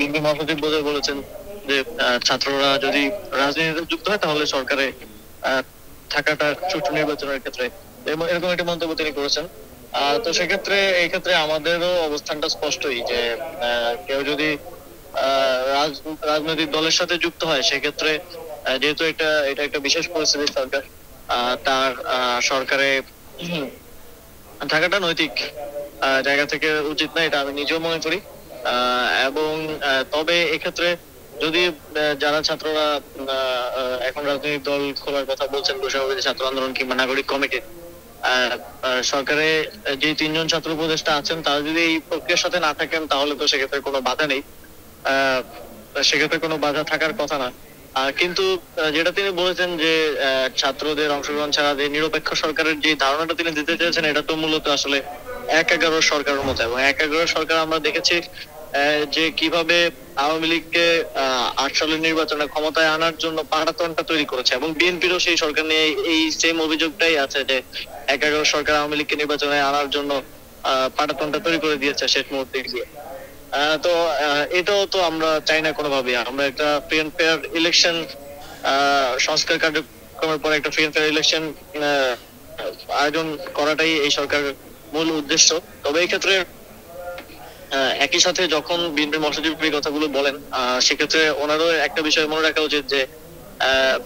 BNP মহাসচিব বোধহয় বলেছেন যে ছাত্ররা যদি রাজনীতিতে যুক্ত হয় তাহলে সরকারে আহ, থাকাটা সুষ্ঠু নির্বাচনের ক্ষেত্রে এরকম একটা মন্তব্য তিনি করেছেন। তো সেক্ষেত্রে এই ক্ষেত্রে আমাদেরও অবস্থানটা স্পষ্টই যে কেউ যদি রাজনৈতিক দলের সাথে যুক্ত হয় সেক্ষেত্রে যেহেতু এটা একটা বিশেষ পরিস্থিতির সরকার, তার সরকারে থাকাটা নৈতিক জায়গা থেকে উচিত না, এটা আমি নিজেও মনে করি। এবং তবে এক্ষেত্রে যদি যারা ছাত্ররা এখন রাজনৈতিক দল খোলার কথা বলছেন, বৈষম্যবিরোধী ছাত্র আন্দোলন কিংবা নাগরিক কমিটি, সরকারে যে তিনজন ছাত্র উপদেষ্টা আছেন তারা যদি এই প্রক্রিয়ার সাথে না থাকেন তাহলে তো সেক্ষেত্রে কোনো বাধা নেই। আহ সেক্ষেত্রে কোনো বাধা থাকার কথা না। কিন্তু যেটা তিনি বলেছেন যে ছাত্রদের অংশগ্রহণ ছাড়া যে নিরপেক্ষ সরকারের যে ধারণাটা তিনি দিতে চেয়েছেন এটা তো মূলত আসলে 1/11 সরকারের মতো, এবং 1/11 সরকার আমরা দেখেছি যে কিভাবে আওয়ামী লীগকে 8 সালের নির্বাচনে ক্ষমতায় আনার জন্য পাটাতনটা তৈরি করেছে, এবং বিএনপিরও সেই সরকার নিয়ে এই সেম অভিযোগটাই আছে যে 1/11 সরকার আওয়ামী লীগকে নির্বাচনে আনার জন্য পাটাতনটা তৈরি করে দিয়েছে শেষ মুহূর্তে গিয়ে। তো এটাও তো আমরা চাই না কোনোভাবে। আমরা একটা ফ্রি এন্ড ফেয়ার ইলেকশন, সংস্কার কার্যক্রমের পরে একটা ফ্রি এন্ড ফেয়ার ইলেকশন আয়োজন করাটাই এই সরকারের মূল উদ্দেশ্য। তবে এই ক্ষেত্রে একই সাথে যখন বিএনপি মহাসচিব এই কথাগুলো বলেন, সেক্ষেত্রে ওনারও একটা বিষয় মনে রাখা উচিত যে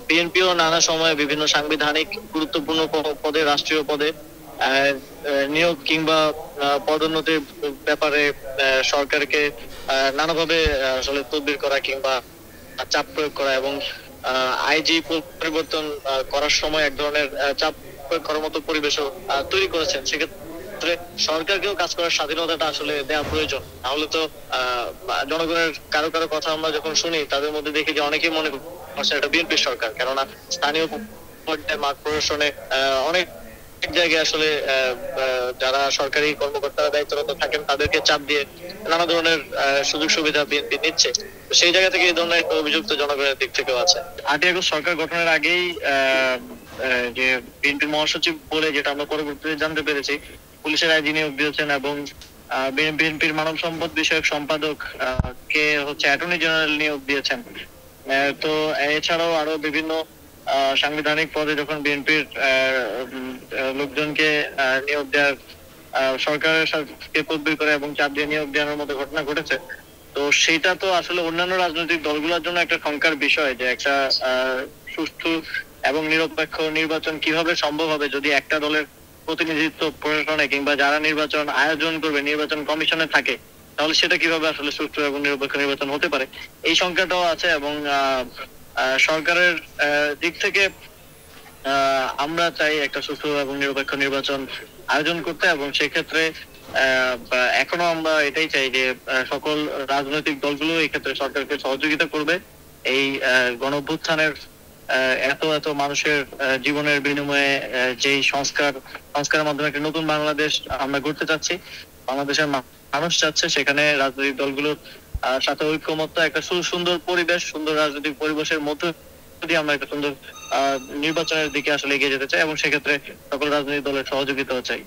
বিএনপিও নানা সময়ে বিভিন্ন সাংবিধানিক গুরুত্বপূর্ণ পদে, রাষ্ট্রীয় পদে নিয়োগ কিংবা পদোন্নতির ব্যাপারে সরকারকে নানাভাবে আসলে তদবির করা কিংবা চাপ প্রয়োগ করা, এবং আইজি পরিবর্তন করার সময় এক ধরনের চাপ প্রয়োগ করার মতো পরিবেশও তৈরি করেছেন। সেক্ষেত্রে সরকারকেও কাজ করার স্বাধীনতাটা আসলে দেওয়া প্রয়োজন। তাহলে তো জনগণের কারো কারো কথা আমরা যখন শুনি তাদের মধ্যে দেখি যে অনেকেই মনে করছে এটা বিএনপির সরকার, কেননা স্থানীয় পর্যায়ে মাঠ প্রশাসনে অনেক জায়গায় আসলে যারা সরকারি কর্মকর্তারা দায়িত্বরত থাকেন তাদেরকে চাপ দিয়ে নানা ধরনের সুযোগ সুবিধা বিএনপি নিচ্ছে। সেই জায়গা থেকে এই ধরনের অভিযোগ তো জনগণের দিক থেকেও আছে। 8ই আগস্ট সরকার গঠনের আগেই যে বিএনপির মহাসচিব বলে যেটা আমরা পরবর্তীতে জানতে পেরেছি, পুলিশের আইজি নিয়োগ দিয়েছেন, এবং বিএনপির মানব সম্পদ বিষয়ক সম্পাদক কে হচ্ছে অ্যাটর্নি জেনারেল নিয়োগ দিয়েছেন। তো এছাড়াও আরো বিভিন্ন সাংবিধানিক পদে যখন বিএনপির লোকজনকে নিয়োগ দেওয়ার সরকারের সাথে তদবির করে এবং চাপ দিয়ে নিয়োগ দেওয়ার মতো ঘটনা ঘটেছে। তো সেটা তো আসলে অন্যান্য রাজনৈতিক দলগুলোর জন্য একটা শঙ্কার বিষয় যে একটা সুষ্ঠু এবং নিরপেক্ষ নির্বাচন কিভাবে সম্ভব হবে যদি একটা দলের প্রতিনিধিত্ব প্রশাসনে কিংবা যারা নির্বাচন আয়োজন করবে নির্বাচন কমিশনে থাকে, তাহলে সেটা কিভাবে আসলে সুষ্ঠু এবং নিরপেক্ষ নির্বাচন হতে পারে, এই শঙ্কাটাও আছে। এবং সরকারের দিক থেকে আমরা চাই একটা সুষ্ঠু এবং নিরপেক্ষ নির্বাচন আয়োজন করতে, এবং সেক্ষেত্রে এখনো আমরা এটাই চাই যে সকল রাজনৈতিক দলগুলো এই ক্ষেত্রে সরকারকে সহযোগিতা করবে। এই গণঅভ্যুত্থানের এত এত মানুষের জীবনের বিনিময়ে যেই সংস্কারের মাধ্যমে একটা নতুন বাংলাদেশ আমরা গড়তে চাচ্ছি, বাংলাদেশের মানুষ চাচ্ছে, সেখানে রাজনৈতিক দলগুলোর সাথে ঐক্যমত্য, একটা সুন্দর পরিবেশ, সুন্দর রাজনৈতিক পরিবেশের মধ্যে দিয়ে আমরা একটা সুন্দর নির্বাচনের দিকে আসলে এগিয়ে যেতে চাই, এবং সেক্ষেত্রে সকল রাজনৈতিক দলের সহযোগিতাও চাই।